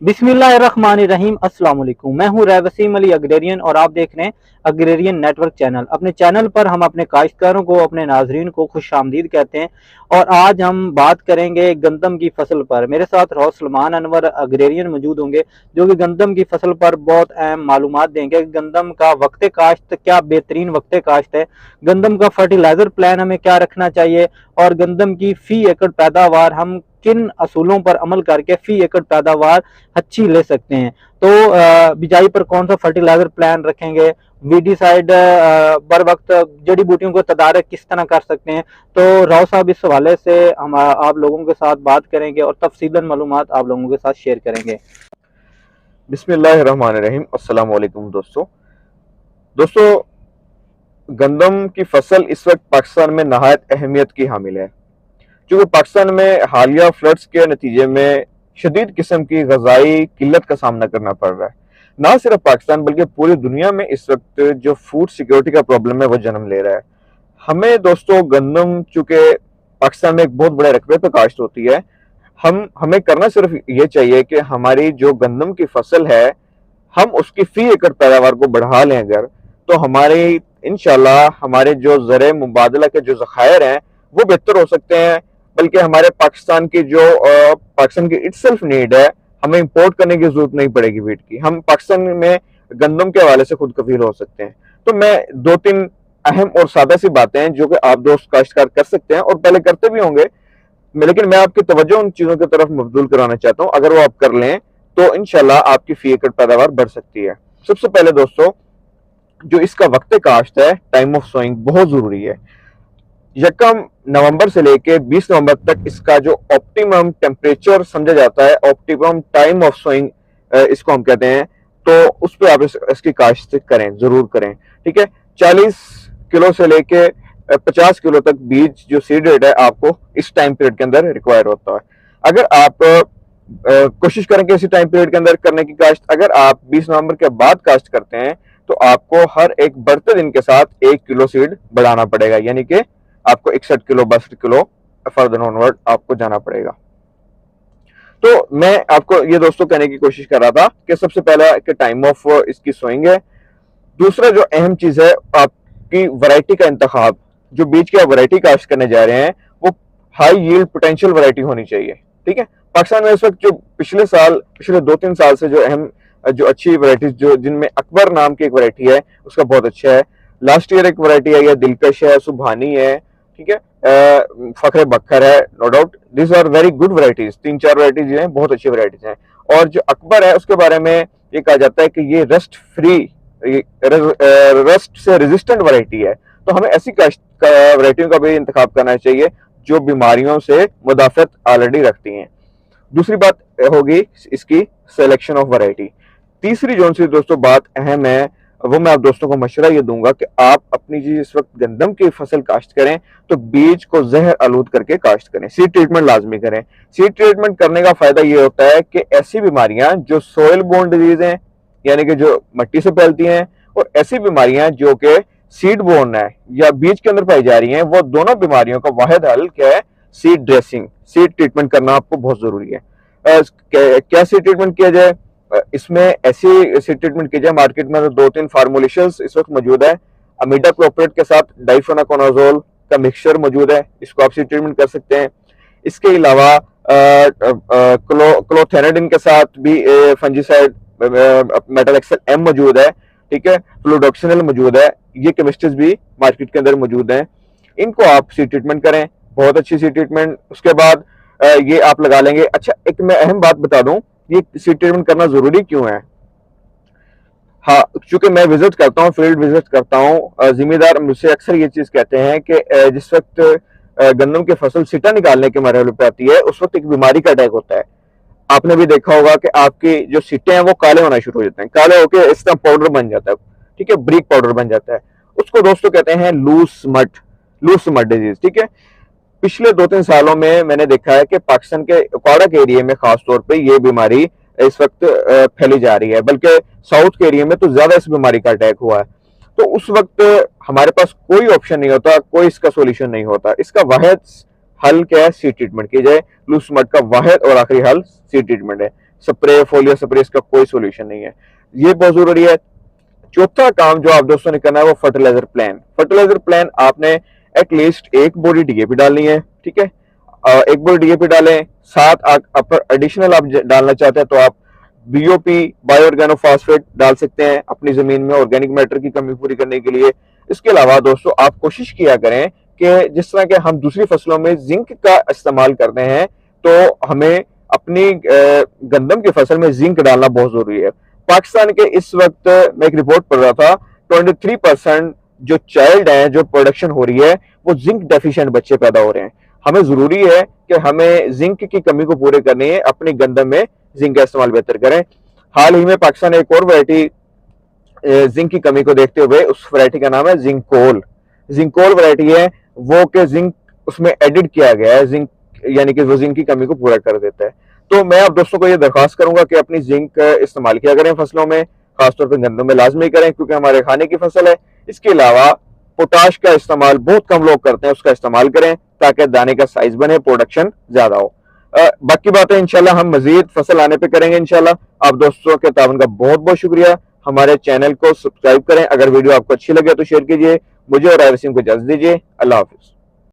बिस्मिल्लाहिर्रहमानिर्रहीम। अस्सलाम वालेकुम। मैं हूं वसीम अली अग्रेरियन और आप देख रहे हैं अग्रेरियन नेटवर्क चैनल। अपने चैनल पर हम अपने काश्तकारों को, अपने नाजरीन को खुशामदीद कहते हैं और आज हम बात करेंगे गंदम की फसल पर। मेरे साथ सलमान अनवर अग्रेरियन मौजूद होंगे जो कि गंदम की फसल पर बहुत अहम मालूमात देंगे। गंदम का वक्त काश्त क्या बेहतरीन वक्त काश्त है, गंदम का फर्टिलाइजर प्लान हमें क्या रखना चाहिए और गंदम की फी एकड़ पैदावार हम किन असूलों पर अमल करके फी एकड़ पैदावार अच्छी ले सकते हैं। तो बिजाई पर कौन सा फर्टिलाइजर प्लान रखेंगे, वीडीसाइड बर वक्त जड़ी बूटियों को तदारक किस तरह कर सकते हैं। तो राव साहब इस हवाले से हम आप लोगों के साथ बात करेंगे और तफसीलन मालूमात आप लोगों के साथ शेयर करेंगे। बिस्मिल्लाहिर्रहमानिर्रहीम। अस्सलाम वालेकुम दोस्तों, गंदम की फसल इस वक्त पाकिस्तान में नहायत अहमियत की हामिल है, क्योंकि पाकिस्तान में हालिया फ्लड्स के नतीजे में शदीद किस्म की गजाई किल्लत का सामना करना पड़ रहा है। ना सिर्फ पाकिस्तान बल्कि पूरी दुनिया में इस वक्त जो फूड सिक्योरिटी का प्रॉब्लम है वो जन्म ले रहा है। हमें दोस्तों गंदम, चूंकि पाकिस्तान में एक बहुत बड़े रकबे पर काश्त होती है, हमें करना सिर्फ ये चाहिए कि हमारी जो गंदम की फसल है हम उसकी फी एकड़ पैदावार को बढ़ा लें अगर, तो हमारे इंशाल्लाह हमारे जो ज़र मुबादला के जो ज़खायर हैं वो बेहतर हो सकते हैं। बल्कि हमारे पाकिस्तान की जो पाकिस्तान की इटसेल्फ नीड है, हमें इंपोर्ट करने की जरूरत नहीं पड़ेगी वीट की। हम पाकिस्तान में गंदम के हवाले से खुद कफील हो सकते हैं। तो मैं दो तीन अहम और सादा सी बातें हैं जो कि आप दोस्त काश्तकार कर सकते हैं और पहले करते भी होंगे, लेकिन मैं आपकी तवज्जो उन चीजों की तरफ मबजूल कराना चाहता हूं। अगर वो आप कर लें तो इंशाल्लाह आपकी फी एकड़ पैदावार बढ़ सकती है। सबसे पहले दोस्तों, जो इसका वक्त काश्त है, टाइम ऑफ सोइंग बहुत जरूरी है। यकम नवंबर से लेके 20 नवंबर तक इसका जो ऑप्टिमम टेम्परेचर समझा जाता है, ऑप्टिमम टाइम ऑफ सोइंग इसको हम कहते हैं, तो उस पर आप इसकी काश्त करें, जरूर करें। ठीक है, 40 किलो से लेके 50 किलो तक बीज जो सीड रेट है आपको इस टाइम पीरियड के अंदर रिक्वायर होता है। अगर आप कोशिश करें कि इसी टाइम पीरियड के अंदर करने की काश्त, अगर आप 20 नवंबर के बाद काश्त करते हैं तो आपको हर एक बढ़ते दिन के साथ 1 किलो सीड बढ़ाना पड़ेगा, यानी कि आपको 61 किलो 62 किलो फर्दर ऑनवर्ड आपको जाना पड़ेगा। तो मैं आपको ये दोस्तों कहने की कोशिश कर रहा था कि सबसे पहला कि टाइम ऑफ इसकी सोइंग है। दूसरा जो अहम चीज है, आपकी वैरायटी का इंतखाब। जो बीज की आप वैरायटी काश्त करने जा रहे हैं वो हाई यील्ड पोटेंशियल वैरायटी होनी चाहिए। ठीक है, पाकिस्तान में इस वक्त जो पिछले 2-3 साल से जो अहम जो अच्छी वैरायटीज, जो जिनमें अकबर नाम की एक वैरायटी है उसका बहुत अच्छा है। लास्ट ईयर एक वैरायटी आई है, दिलकश है, सुबहानी है, ठीक है, फखरे बखर है, no doubt this are very good varieties. 3-4 varieties हैं, बहुत अच्छी वैरायटीज हैं। और जो अकबर है उसके बारे में ये कहा जाता है कि ये रस्ट फ्री, रस्ट से रेजिस्टेंट वैरायटी है। तो हमें ऐसी वैरायटियों का भी इंतखाब करना चाहिए जो बीमारियों से मुदाफत ऑलरेडी रखती हैं। दूसरी बात होगी इसकी सिलेक्शन ऑफ वैरायटी। तीसरी जो सी दोस्तों बात अहम है, वो मैं आप दोस्तों को मशवरा ये दूंगा कि आप अपनी जी इस वक्त गंदम की फसल काश्त करें तो बीज को जहर आलूद करके काश्त करें, सीड ट्रीटमेंट लाजमी करें। सीड ट्रीटमेंट करने का फायदा ये होता है कि ऐसी बीमारियां जो सोयल बोर्न डिजीज हैं, यानी कि जो मिट्टी से फैलती हैं, और ऐसी बीमारियां जो कि सीड बोर्न है या बीज के अंदर पाई जा रही हैं, वो दोनों बीमारियों का वाहिद हल क्या है? सीड ड्रेसिंग, सीड ट्रीटमेंट करना आपको बहुत जरूरी है। क्या सीड ट्रीटमेंट किया जाए? इसमें ऐसी सीड ट्रीटमेंट की जाए, मार्केट में तो 2-3 फार्मुलेशंस इस वक्त मौजूद है। अमीडाक्लोप्रिड के साथ डाइफेनाकोनाजोल का मिक्सचर मौजूद है, इसको आप सीड ट्रीटमेंट कर सकते हैं। इसके अलावा क्लोथेनाडिन के साथ भी फंजीसाइड मेटालेक्सल एम मौजूद है, ठीक है, फ्लूडोक्सिनल मौजूद है। ये केमिस्ट्रीज भी मार्केट के अंदर मौजूद हैं, इनको आप सीड ट्रीटमेंट करें, बहुत अच्छी सीड ट्रीटमेंट। उसके बाद ये आप लगा लेंगे। अच्छा, एक मैं अहम बात बता दूं, ये सीड ट्रीटमेंट करना जरूरी क्यों है? हाँ, चूंकि मैं विजिट करता हूँ, फील्ड विजिट करता हूँ, जिम्मेदार मुझसे अक्सर ये चीज कहते हैं कि जिस वक्त गंदम की फसल सिटा निकालने के मरहले पे आती है उस वक्त एक बीमारी का अटैक होता है। आपने भी देखा होगा कि आपकी जो सीटें हैं वो काले होना शुरू हो जाते हैं, काले होकर इस तरह पाउडर बन जाता है, ठीक है, ब्रिक पाउडर बन जाता है। उसको दोस्तों कहते हैं लूस मड डिजीज। ठीक है, पिछले 2-3 सालों में मैंने देखा है कि पाकिस्तान के क्वाडक एरिया में खास तौर पे ये बीमारी इस वक्त फैली जा रही है, बल्कि साउथ के एरिया में तो ज्यादा इस बीमारी का अटैक हुआ है। तो उस वक्त हमारे पास कोई ऑप्शन नहीं होता, कोई इसका सोल्यूशन नहीं होता। इसका वाहिद हल क्या है? सीड ट्रीटमेंट की जाए। लूस मड का वाहिद और आखिरी हल सीड ट्रीटमेंट है। स्प्रे, फोलियो स्प्रे, इसका कोई सोल्यूशन नहीं है। ये बहुत जरूरी है। चौथा काम जो आप दोस्तों ने करना है वो फर्टिलाइजर प्लान। फर्टिलाइजर प्लान आपने एटलीस्ट एक बोरी डीएपी डालनी है, ठीक है, एक बोरी डीएपी डालें, साथ अपर एडिशनल आप डालना चाहते हैं तो आप बीओपी, बायो ऑर्गेनोफॉस्फेट डाल सकते हैं अपनी जमीन में ऑर्गेनिक मैटर की कमी पूरी करने के लिए। इसके अलावा दोस्तों आप कोशिश किया करें कि जिस तरह के हम दूसरी फसलों में जिंक का इस्तेमाल करते हैं तो हमें अपनी गंदम की फसल में जिंक डालना बहुत जरूरी है। पाकिस्तान के इस वक्त मैं एक रिपोर्ट पढ़ रहा था, 23% जो चाइल्ड हैं, जो प्रोडक्शन हो रही है, वो जिंक डेफिशिएंट बच्चे पैदा हो रहे हैं। हमें जरूरी है कि हमें जिंक की कमी को पूरे करनी है, अपनी गंदम में जिंक का इस्तेमाल बेहतर करें। हाल ही में पाकिस्तान ने एक और वैरायटी जिंक की कमी को देखते हुए, उस वैरायटी का नाम है जिंकोल। जिंकोल वैरायटी है वो के जिंक उसमें एडिड किया गया है, जिंक यानी कि वो जिंक की कमी को पूरा कर देता है। तो मैं आप दोस्तों को ये दरख्वास्त करूंगा कि अपनी जिंक इस्तेमाल किया करें फसलों में, खासतौर पर गंदम में लाजमी करें क्योंकि हमारे खाने की फसल है। इसके अलावा पोटाश का इस्तेमाल बहुत कम लोग करते हैं, उसका इस्तेमाल करें ताकि दाने का साइज बने, प्रोडक्शन ज्यादा हो। बाकी बातें इंशाल्लाह हम मजीद फसल आने पे करेंगे इंशाल्लाह। आप दोस्तों के तावन का बहुत बहुत शुक्रिया। हमारे चैनल को सब्सक्राइब करें, अगर वीडियो आपको अच्छी लगे तो शेयर कीजिए। मुझे और वसीम को इजाजत दीजिए। अल्लाह हाफिज।